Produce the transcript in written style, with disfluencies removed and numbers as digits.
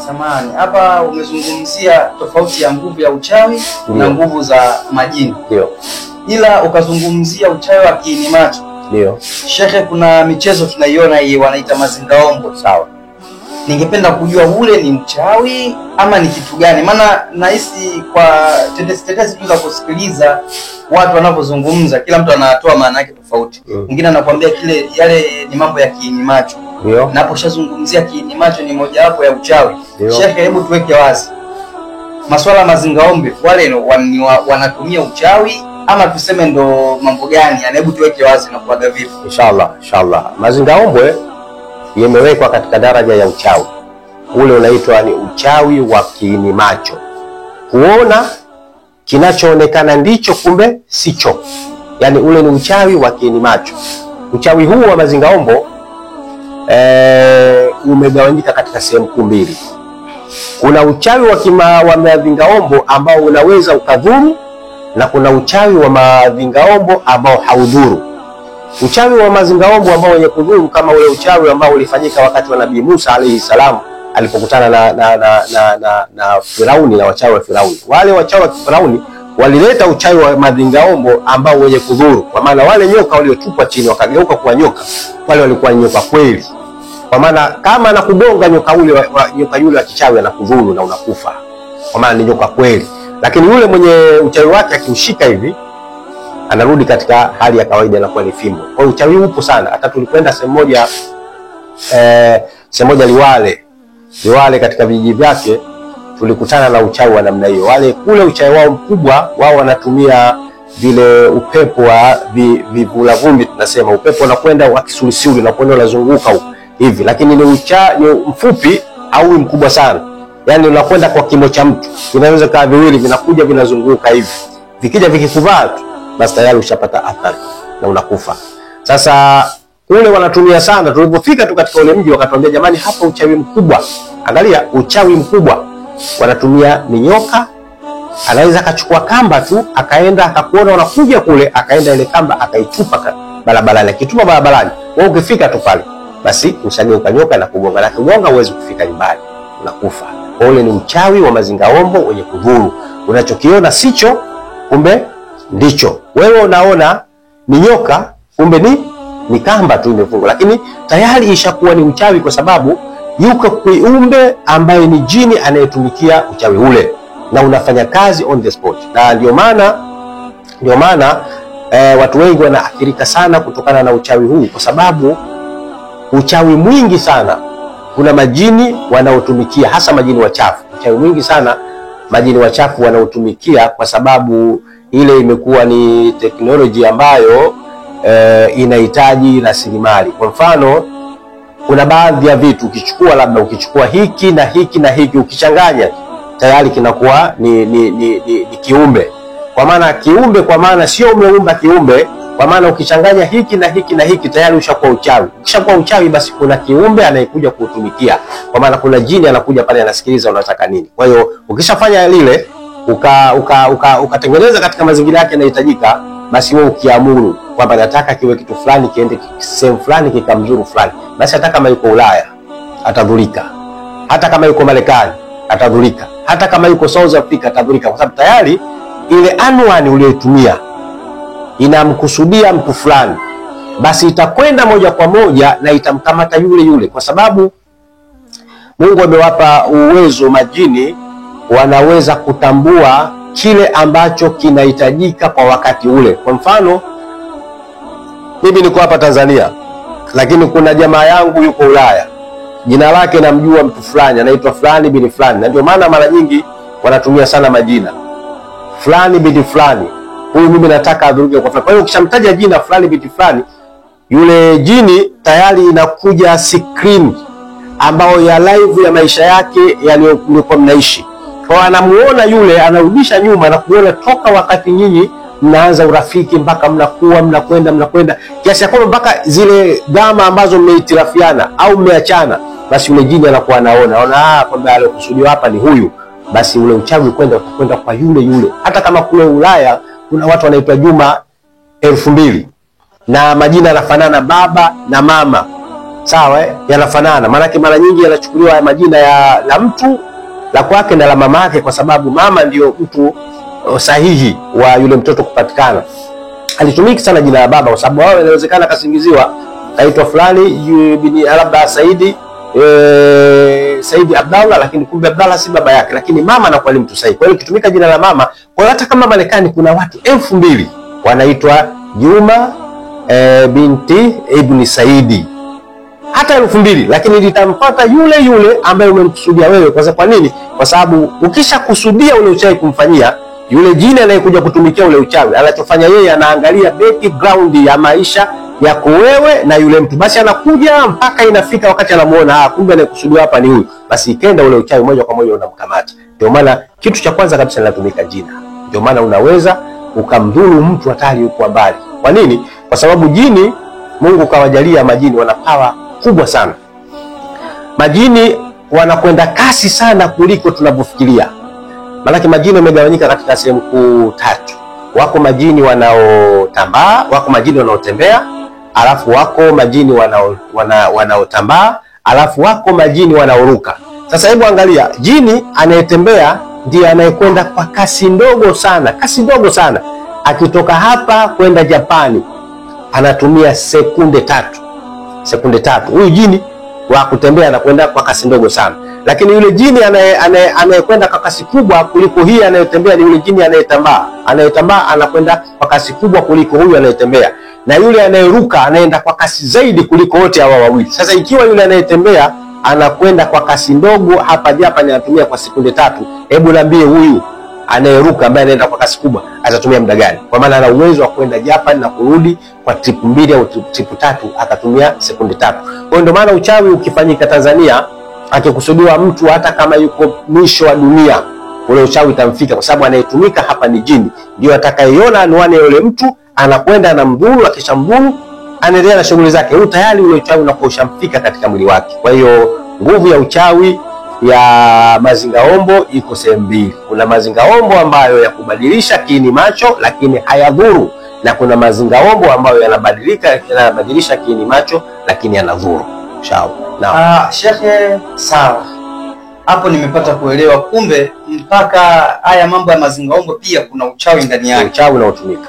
Samani, hapa umezungumzia tofauti ya nguvu ya uchawi na nguvu za majini. Ndio. Ila ukazungumzia uchawi wa kiini macho. Ndio. Shehe, kuna michezo tunaiona hii wanaita mazingaombo. Sawa. Ningependa kujua ule ni uchawi ama ni kitu gani? Maana nahisi kwa tetesi tu za kusikiliza watu wanapozungumza, kila mtu anatoa maana yake tofauti. Mwingine anakuambia yale ni mambo ya kiini macho. Ndio. Na hapo shazungumzia kiini macho ni moja wapo ya uchawi. Ndio. Shehe, hebu tuweke wazi. Masuala mazingaombe wale wanatumia uchawi ama tuseme ndo mambo gani? Yani hebu tuweke wazi na kuaga vipi. Inshallah. Mazingaombwe yamewekwa katika daraja ya uchawi. Ule unaitwa ni uchawi wa kiini macho. Kuona kinachoonekana ndicho kumbe sicho. Yani ule ni uchawi wa kiini macho. Uchawi huu wa mazingaombo umegawanyika katika sehemu mbili. Kuna uchawi wa mazingaombo ambao unaweza ukadhuru, na kuna uchawi wa mazingaombo ambao haudhuru. Uchawi wa mazingaombo ambao wenye kudhuru kama ule uchawi ambao ulifanyika wakati wa Nabii Musa alayhi salam alipokutana na Firauni na wachawi wa Firauni. Wale wachawi wa Firauni walileta uchawi wa mazingaombo ambao wenye kudhuru, kwa maana wale nyoka waliotupwa chini wakageuka kuwa nyoka, wale walikuwa nyoka kweli. Kwa maana kama anakugonga nyoka yule wa kichawi anakudhuru na unakufa, kwa maana ni nyoka kweli. Lakini yule mwenye uchawi wake akiushika hivi anarudi katika hali ya kawaida na kuwa ni fimbo. Kwa hiyo uchawi upo sana. Hata tulikwenda sehemu moja Liwale katika vijiji vyake tulikutana na uchawi wa namna hiyo. Wale kule uchawi wao mkubwa, wao wanatumia vile upepo wa vivula vumbi, tunasema upepo unakwenda wa kisulisuli na kwenda unazunguka huko hivi, lakini ni mfupi au mkubwa sana. Yani unakwenda kwa kimo cha mtu. Vinaweza kaa viwili vinakuja vinazunguka hivi. Vikija vikikuvaa basi tayari ushapata athari na unakufa. Sasa kule wanatumia sana. Tulipofika tu katika ule mji wakatuambia, jamani, hapa uchawi mkubwa. Angalia, uchawi mkubwa wanatumia ni nyoka. Anaweza akachukua kamba tu akaenda akakuona unakuja kule, akaenda ile kamba akaitupa barabarani. Akitupa barabarani, wewe ukifika tu pale basi ushageuka nyoka na kugonga, na kugonga uweze kufika nyumbani, unakufa. Ule ni uchawi wa mazingaombo wenye kudhuru. Unachokiona sicho, kumbe ndicho. Wewe unaona ni nyoka, kumbe ni kamba tu imefungwa, lakini tayari ishakuwa ni uchawi, kwa sababu yuko kiumbe ambaye ni jini anayetumikia uchawi ule na unafanya kazi on the spot. Na ndio maana watu wengi wanaathirika sana kutokana na uchawi huu, kwa sababu uchawi mwingi sana kuna majini wanaotumikia, hasa majini wachafu. Uchawi mwingi sana majini wachafu wanaotumikia, kwa sababu ile imekuwa ni teknolojia ambayo inahitaji rasilimali. Kwa mfano, kuna baadhi ya vitu ukichukua hiki na hiki na hiki ukichanganya, tayari kinakuwa ni kiumbe. Kwa maana kiumbe, kwa maana sio umeumba kiumbe, kwa maana ukichanganya hiki na hiki na hiki tayari ushakuwa uchawi. Ukishakuwa uchawi, basi kuna kiumbe anayekuja kuutumikia, kwa maana kuna jini anakuja pale anasikiliza unataka nini. Kwa hiyo ukishafanya lile ukatengeneza katika mazingira yake yanayohitajika, basi wewe ukiamuru kwamba nataka kiwe kitu fulani kiende sehemu fulani kikamzuru fulani, basi hata kama yuko Ulaya atadhurika, hata kama yuko Marekani atadhurika, hata kama yuko South Africa atadhurika, kwa sababu tayari ile anwani uliyotumia inamkusudia mtu fulani, basi itakwenda moja kwa moja na itamkamata yule, kwa sababu Mungu amewapa uwezo majini, wanaweza kutambua kile ambacho kinahitajika kwa wakati ule. Kwa mfano, mimi niko hapa Tanzania, lakini kuna jamaa yangu yuko Ulaya, jina lake namjua mtu fulani, anaitwa fulani bin fulani, na ndio maana mara nyingi wanatumia sana majina fulani bin fulani. Huyu mimi nataka adhuruge kwa fulani. Kwa hiyo ukishamtaja jina fulani bin fulani, yule jini tayari inakuja screen ambao ya live ya maisha yake yaliyokuwa mnaishi. Kwa anamuona yule, anarudisha nyuma na kuona toka wakati nyinyi mnaanza urafiki mpaka mnakwenda kiasi ya kwamba mpaka zile gama ambazo mmeitirafiana au mmeachana, basi yule jini anakuwa anaona kwamba alikusudiwa hapa ni huyu, basi ule uchawi kwenda kwa yule. Hata kama kule Ulaya kuna watu wanaitwa Juma 2000 na majina yanafanana baba na mama, sawa, yanafanana. Maana mara nyingi yanachukuliwa majina ya la mtu, la kwake na la mama yake, kwa sababu mama ndio mtu sahihi wa yule mtoto kupatikana. Alitumiki sana jina la baba kwa sababu wao inawezekana kasingiziwa kaitwa fulani bin labda Saidi Abdallah, lakini kumbe Abdallah si baba yake, lakini mama anakuwa ni mtu sahihi. Kwa hiyo kitumika jina la mama. Kwa hiyo hata kama Marekani kuna watu 2000 wanaitwa Juma binti Ibn Saidi, hata 2000, lakini litampata yule yule ambaye umemkusudia wewe. Kwa nini? Kwa sababu ukishakusudia ule uchawi kumfanyia yule jini anayekuja kutumikia ule uchawi, anachofanya yeye anaangalia background ya maisha yako wewe na yule mtu, basi anakuja mpaka inafika wakati anamuona kumbe anayekusudia hapa ni huyu, basi ikenda ule uchawi moja kwa moja unamkamata. Ndio maana kitu cha kwanza kabisa linatumika jina. Ndio maana unaweza ukamdhuru mtu hatari yuko mbali. Kwa nini? Kwa sababu jini, Mungu kawajalia majini wana power kubwa sana. Majini wanakwenda kasi sana kuliko tunavyofikiria. Maana majini yamegawanyika katika sehemu kuu 3. Wako majini wanaotambaa, wako majini wanaotembea, alafu wako majini wanaotambaa, alafu wako majini wanaoruka. Sasa hebu angalia, jini anayetembea ndiye anayekwenda kwa kasi ndogo sana. Akitoka hapa kwenda Japani anatumia sekunde 3. Huyu jini wa kutembea anakwenda kwa kasi ndogo sana. Lakini yule jini anayekwenda kwa kasi kubwa kuliko hii anayetembea ni yule jini anayetambaa. Anayetambaa anakwenda kwa kasi kubwa kuliko huyu anayetembea. Na yule anayeruka anaenda kwa kasi zaidi kuliko wote hawa wawili. Sasa ikiwa yule anayetembea anakwenda kwa kasi ndogo hapa Japan anatumia kwa sekunde 3, hebu niambie huyu anayeruka ambaye anaenda kwa kasi kubwa atatumia muda gani? Kwa maana ana uwezo wa kwenda Japan na kurudi kwa trip 2 au trip 3 akatumia sekunde 3. Kwa ndio maana uchawi ukifanyika Tanzania, akikusudiwa mtu hata kama yuko mwisho wa dunia, ule uchawi utamfika, kwa sababu anayetumika hapa ni jini. Ndio atakayeona anwani ya yule mtu, anakwenda anamdhuru, akishamdhuru anaendelea na shughuli zake. Huyu tayari ule uchawi unakuwa ushamfika katika mwili wake. Kwa hiyo nguvu ya uchawi ya mazingaombo iko sehemu mbili. Kuna mazingaombo ambayo ya kubadilisha kiini macho lakini hayadhuru, na kuna mazingaombo ambayo yanabadilisha kiini macho lakini yanadhuru. Sawa. Shekhe, sawa. Hapo nimepata kuelewa, kumbe mpaka haya mambo ya mazingaombo pia kuna uchawi ndani yake. Uchawi unaotumika.